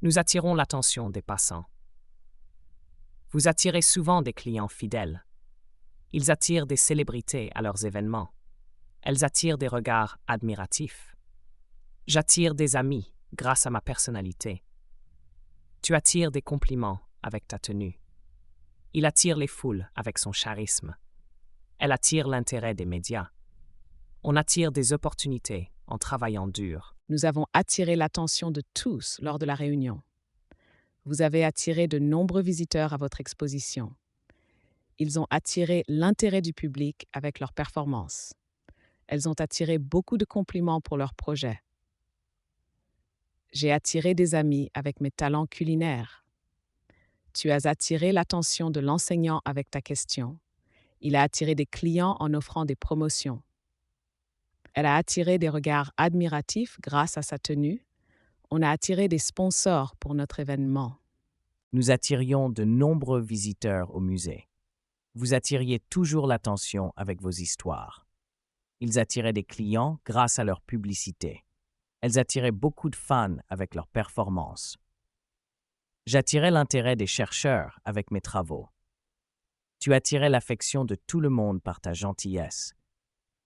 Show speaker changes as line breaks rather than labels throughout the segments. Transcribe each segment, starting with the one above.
Nous attirons l'attention des passants. Vous attirez souvent des clients fidèles. Ils attirent des célébrités à leurs événements. Elles attirent des regards admiratifs. J'attire des amis grâce à ma personnalité. Tu attires des compliments avec ta tenue. Il attire les foules avec son charisme. Elle attire l'intérêt des médias. On attire des opportunités en travaillant dur.
Nous avons attiré l'attention de tous lors de la réunion. Vous avez attiré de nombreux visiteurs à votre exposition. Ils ont attiré l'intérêt du public avec leurs performances. Elles ont attiré beaucoup de compliments pour leurs projets. J'ai attiré des amis avec mes talents culinaires. Tu as attiré l'attention de l'enseignant avec ta question. Il a attiré des clients en offrant des promotions. Elle a attiré des regards admiratifs grâce à sa tenue. On a attiré des sponsors pour notre événement.
Nous attirions de nombreux visiteurs au musée. Vous attiriez toujours l'attention avec vos histoires. Ils attiraient des clients grâce à leur publicité. Elles attiraient beaucoup de fans avec leurs performances. J'attirais l'intérêt des chercheurs avec mes travaux. Tu attirais l'affection de tout le monde par ta gentillesse.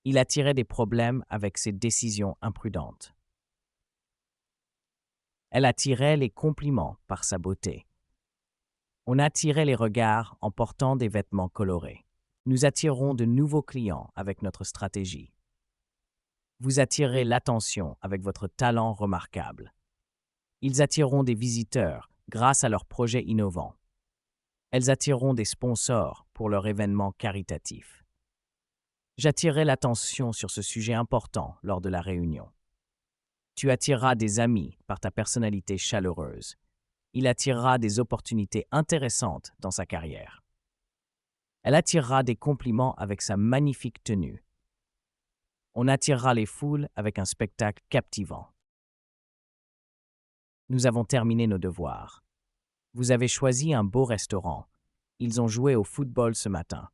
Il attirait des problèmes avec ses décisions imprudentes. Elle attirait les compliments par sa beauté. On attirait les regards en portant des vêtements colorés. Nous attirons de nouveaux clients avec notre stratégie. Vous attirez l'attention avec votre talent remarquable. Ils attireront des visiteurs grâce à leurs projets innovants. Elles attireront des sponsors pour leurs événements caritatifs. J'attirerai l'attention sur ce sujet important lors de la réunion. Tu attireras des amis par ta personnalité chaleureuse. Il attirera des opportunités intéressantes dans sa carrière. Elle attirera des compliments avec sa magnifique tenue. On attirera les foules avec un spectacle captivant. Nous avons terminé nos devoirs. Vous avez choisi un beau restaurant. Ils ont joué au football ce matin.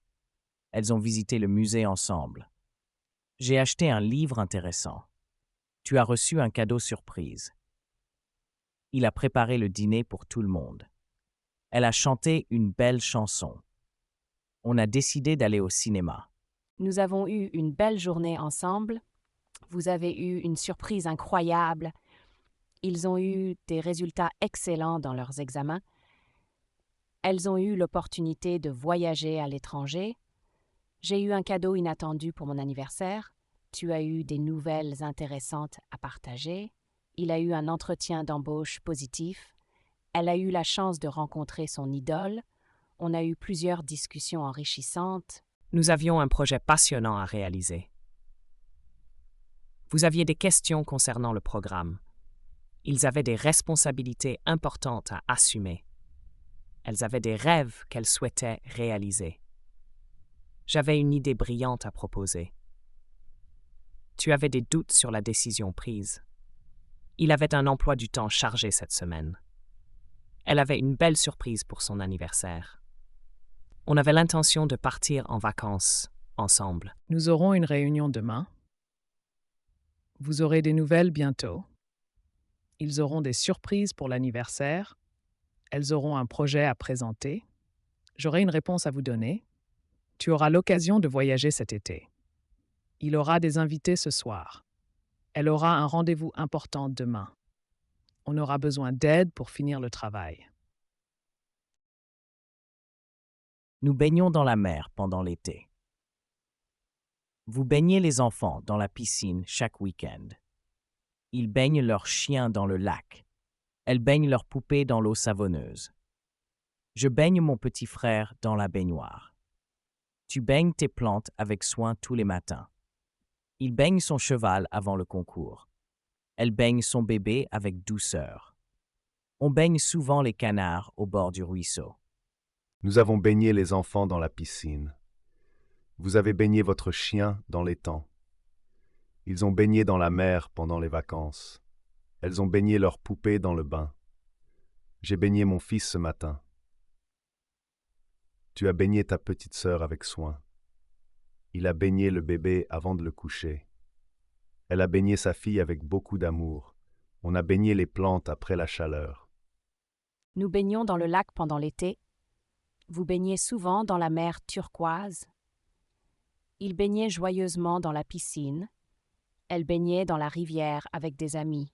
Elles ont visité le musée ensemble. J'ai acheté un livre intéressant. Tu as reçu un cadeau surprise. Il a préparé le dîner pour tout le monde. Elle a chanté une belle chanson. On a décidé d'aller au cinéma.
Nous avons eu une belle journée ensemble. Vous avez eu une surprise incroyable. Ils ont eu des résultats excellents dans leurs examens. Elles ont eu l'opportunité de voyager à l'étranger. J'ai eu un cadeau inattendu pour mon anniversaire. Tu as eu des nouvelles intéressantes à partager. Il a eu un entretien d'embauche positif. Elle a eu la chance de rencontrer son idole. On a eu plusieurs discussions enrichissantes.
Nous avions un projet passionnant à réaliser. Vous aviez des questions concernant le programme. Ils avaient des responsabilités importantes à assumer. Elles avaient des rêves qu'elles souhaitaient réaliser. J'avais une idée brillante à proposer. Tu avais des doutes sur la décision prise. Il avait un emploi du temps chargé cette semaine. Elle avait une belle surprise pour son anniversaire. On avait l'intention de partir en vacances ensemble.
Nous aurons une réunion demain. Vous aurez des nouvelles bientôt. Ils auront des surprises pour l'anniversaire. Elles auront un projet à présenter. J'aurai une réponse à vous donner. Tu auras l'occasion de voyager cet été. Il aura des invités ce soir. Elle aura un rendez-vous important demain. On aura besoin d'aide pour finir le travail.
Nous baignons dans la mer pendant l'été. Vous baignez les enfants dans la piscine chaque week-end. Ils baignent leurs chiens dans le lac. Elles baignent leurs poupées dans l'eau savonneuse. Je baigne mon petit frère dans la baignoire. Tu baignes tes plantes avec soin tous les matins. Il baigne son cheval avant le concours. Elle baigne son bébé avec douceur. On baigne souvent les canards au bord du ruisseau.
Nous avons baigné les enfants dans la piscine. Vous avez baigné votre chien dans l'étang. Ils ont baigné dans la mer pendant les vacances. Elles ont baigné leurs poupées dans le bain. J'ai baigné mon fils ce matin. Tu as baigné ta petite sœur avec soin. Il a baigné le bébé avant de le coucher. Elle a baigné sa fille avec beaucoup d'amour. On a baigné les plantes après la chaleur.
Nous baignons dans le lac pendant l'été. Vous baignez souvent dans la mer turquoise. Il baignait joyeusement dans la piscine. Elle baignait dans la rivière avec des amis.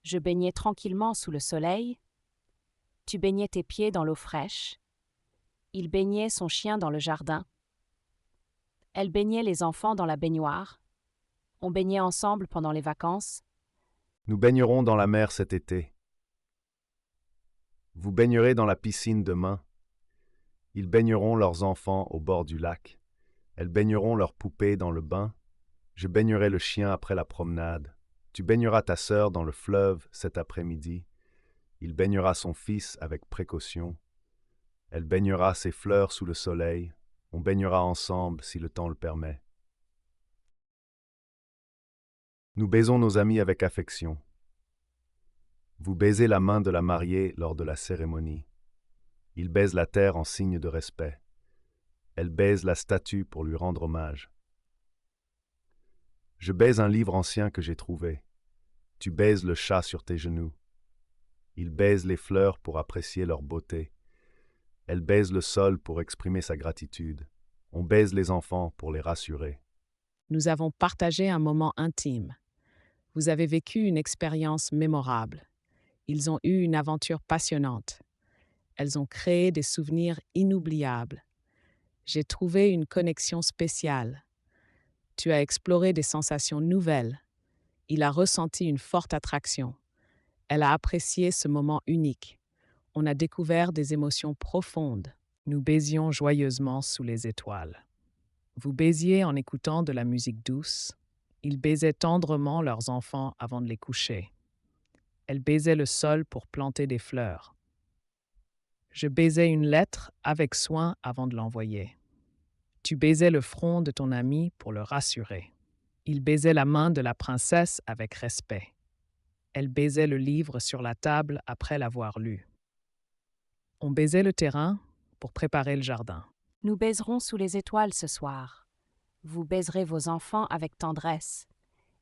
Je baignais tranquillement sous le soleil. Tu baignais tes pieds dans l'eau fraîche. Il baignait son chien dans le jardin. Elle baignait les enfants dans la baignoire. On baignait ensemble pendant les vacances.
Nous baignerons dans la mer cet été. Vous baignerez dans la piscine demain. Ils baigneront leurs enfants au bord du lac. Elles baigneront leurs poupées dans le bain. Je baignerai le chien après la promenade. Tu baigneras ta sœur dans le fleuve cet après-midi. Il baignera son fils avec précaution. Elle baignera ses fleurs sous le soleil. On baignera ensemble si le temps le permet. Nous baisons nos amis avec affection. Vous baisez la main de la mariée lors de la cérémonie. Il baise la terre en signe de respect. Elle baise la statue pour lui rendre hommage. Je baise un livre ancien que j'ai trouvé. Tu baises le chat sur tes genoux. Il baise les fleurs pour apprécier leur beauté. Elle baise le sol pour exprimer sa gratitude. On baise les enfants pour les rassurer.
Nous avons partagé un moment intime. Vous avez vécu une expérience mémorable. Ils ont eu une aventure passionnante. Elles ont créé des souvenirs inoubliables. J'ai trouvé une connexion spéciale. Tu as exploré des sensations nouvelles. Il a ressenti une forte attraction. Elle a apprécié ce moment unique. On a découvert des émotions profondes. Nous baisions joyeusement sous les étoiles. Vous baisiez en écoutant de la musique douce. Ils baisaient tendrement leurs enfants avant de les coucher. Elles baisaient le sol pour planter des fleurs. Je baisais une lettre avec soin avant de l'envoyer. Tu baisais le front de ton ami pour le rassurer. Il baisait la main de la princesse avec respect. Elle baisait le livre sur la table après l'avoir lu. On baisait le terrain pour préparer le jardin.
Nous baiserons sous les étoiles ce soir. Vous baiserez vos enfants avec tendresse.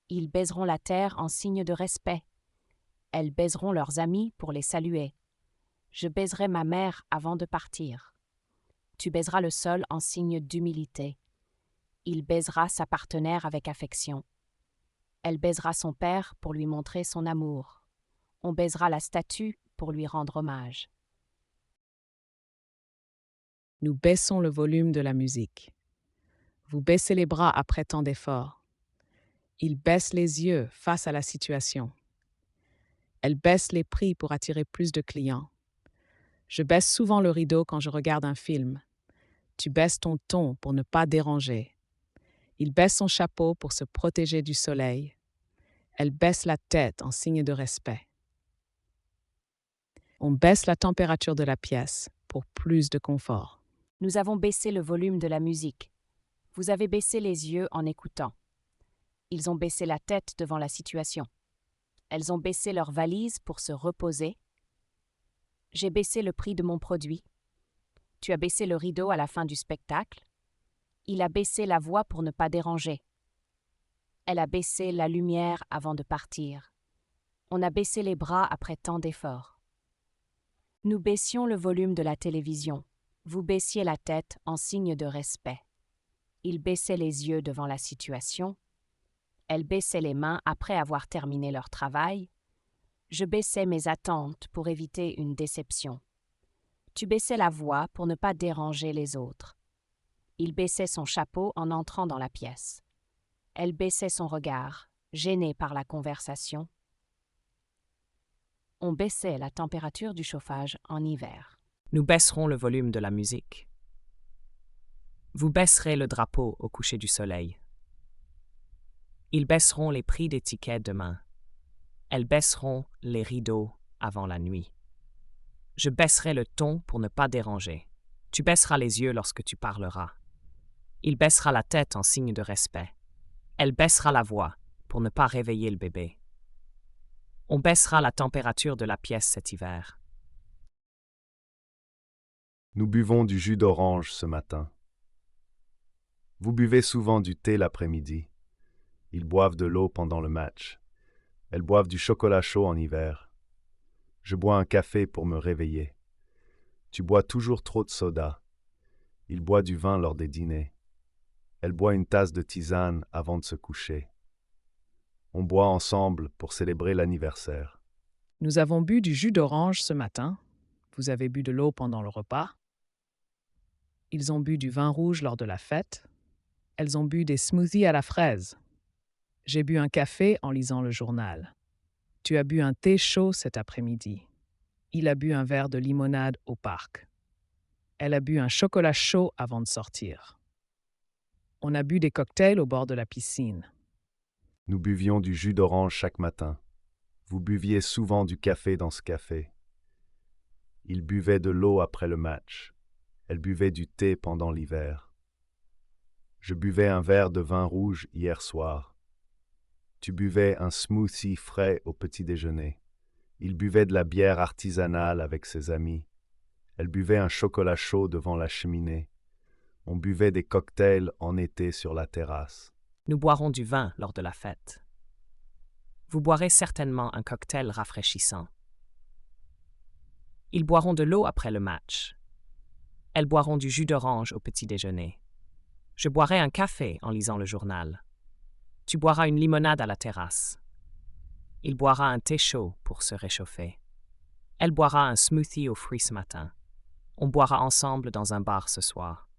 Ils baiseront la terre en signe de respect. Elles baiseront leurs amis pour les saluer. Je baiserai ma mère avant de partir. Tu baiseras le sol en signe d'humilité. Il baisera sa partenaire avec affection. Elle baisera son père pour lui montrer son amour. On baisera la statue pour lui rendre hommage.
Nous baissons le volume de la musique. Vous baissez les bras après tant d'efforts. Ils baissent les yeux face à la situation. Elles baissent les prix pour attirer plus de clients. Je baisse souvent le rideau quand je regarde un film. Tu baisses ton ton pour ne pas déranger. Il baisse son chapeau pour se protéger du soleil. Elle baisse la tête en signe de respect. On baisse la température de la pièce pour plus de confort.
Nous avons baissé le volume de la musique. Vous avez baissé les yeux en écoutant. Ils ont baissé la tête devant la situation. Elles ont baissé leurs valises pour se reposer. J'ai baissé le prix de mon produit. Tu as baissé le rideau à la fin du spectacle. Il a baissé la voix pour ne pas déranger. Elle a baissé la lumière avant de partir. On a baissé les bras après tant d'efforts. Nous baissions le volume de la télévision. Vous baissiez la tête en signe de respect. Ils baissaient les yeux devant la situation. Elles baissaient les mains après avoir terminé leur travail. Je baissais mes attentes pour éviter une déception. Tu baissais la voix pour ne pas déranger les autres. Il baissait son chapeau en entrant dans la pièce. Elle baissait son regard, gênée par la conversation. On baissait la température du chauffage en hiver.
Nous baisserons le volume de la musique. Vous baisserez le drapeau au coucher du soleil. Ils baisseront les prix des tickets demain. Elles baisseront les rideaux avant la nuit. Je baisserai le ton pour ne pas déranger. Tu baisseras les yeux lorsque tu parleras. Il baissera la tête en signe de respect. Elle baissera la voix pour ne pas réveiller le bébé. On baissera la température de la pièce cet hiver.
Nous buvons du jus d'orange ce matin. Vous buvez souvent du thé l'après-midi. Ils boivent de l'eau pendant le match. Elles boivent du chocolat chaud en hiver. Je bois un café pour me réveiller. Tu bois toujours trop de soda. Il boit du vin lors des dîners. Elle boit une tasse de tisane avant de se coucher. On boit ensemble pour célébrer l'anniversaire.
Nous avons bu du jus d'orange ce matin. Vous avez bu de l'eau pendant le repas. Ils ont bu du vin rouge lors de la fête. Elles ont bu des smoothies à la fraise. J'ai bu un café en lisant le journal. Tu as bu un thé chaud cet après-midi. Il a bu un verre de limonade au parc. Elle a bu un chocolat chaud avant de sortir. On a bu des cocktails au bord de la piscine.
Nous buvions du jus d'orange chaque matin. Vous buviez souvent du café dans ce café. Il buvait de l'eau après le match. Elle buvait du thé pendant l'hiver. Je buvais un verre de vin rouge hier soir. Tu buvais un smoothie frais au petit déjeuner. Il buvait de la bière artisanale avec ses amis. Elle buvait un chocolat chaud devant la cheminée. On buvait des cocktails en été sur la terrasse.
Nous boirons du vin lors de la fête. Vous boirez certainement un cocktail rafraîchissant. Ils boiront de l'eau après le match. Elles boiront du jus d'orange au petit déjeuner. Je boirai un café en lisant le journal. Tu boiras une limonade à la terrasse. Il boira un thé chaud pour se réchauffer. Elle boira un smoothie aux fruits ce matin. On boira ensemble dans un bar ce soir.